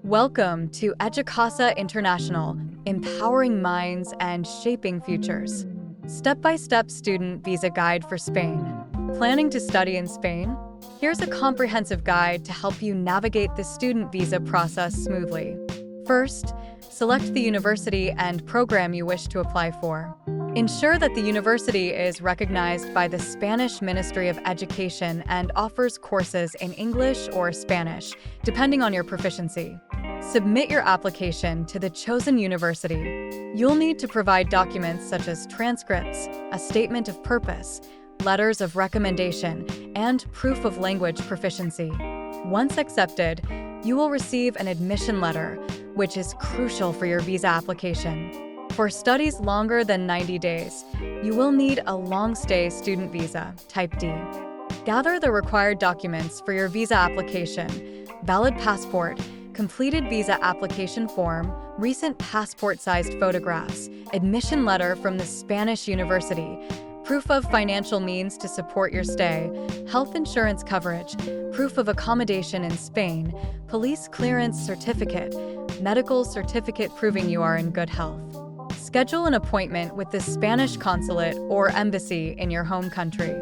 Welcome to Educasa International, empowering minds and shaping futures. Step-by-step student visa guide for Spain. Planning to study in Spain? Here's a comprehensive guide to help you navigate the student visa process smoothly. First, select the university and program you wish to apply for. Ensure that the university is recognized by the Spanish Ministry of Education and offers courses in English or Spanish, depending on your proficiency. Submit your application to the chosen university. You'll need to provide documents such as transcripts, a statement of purpose, letters of recommendation, and proof of language proficiency. Once accepted, you will receive an admission letter, which is crucial for your visa application. For studies longer than 90 days, you will need a long-stay student visa, Type D. Gather the required documents for your visa application: valid passport, completed visa application form, recent passport-sized photographs, admission letter from the Spanish university, proof of financial means to support your stay, health insurance coverage, proof of accommodation in Spain, police clearance certificate, medical certificate proving you are in good health. Schedule an appointment with the Spanish consulate or embassy in your home country.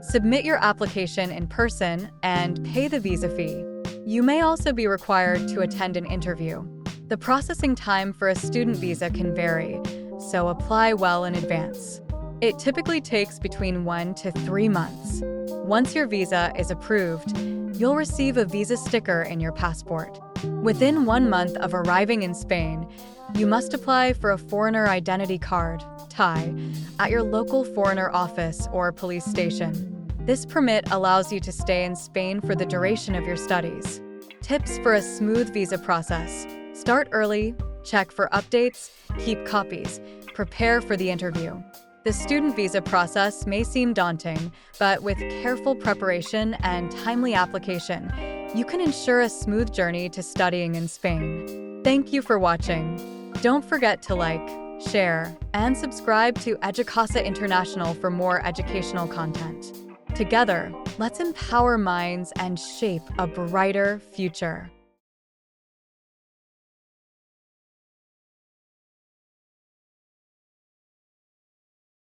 Submit your application in person and pay the visa fee. You may also be required to attend an interview. The processing time for a student visa can vary, so apply well in advance. It typically takes between 1 to 3 months. Once your visa is approved, you'll receive a visa sticker in your passport. Within 1 month of arriving in Spain, you must apply for a foreigner identity card, TIE, at your local foreigner office or police station. This permit allows you to stay in Spain for the duration of your studies. Tips for a smooth visa process: start early, check for updates, keep copies, prepare for the interview. The student visa process may seem daunting, but with careful preparation and timely application, you can ensure a smooth journey to studying in Spain. Thank you for watching. Don't forget to like, share, and subscribe to Educasa International for more educational content. Together, let's empower minds and shape a brighter future.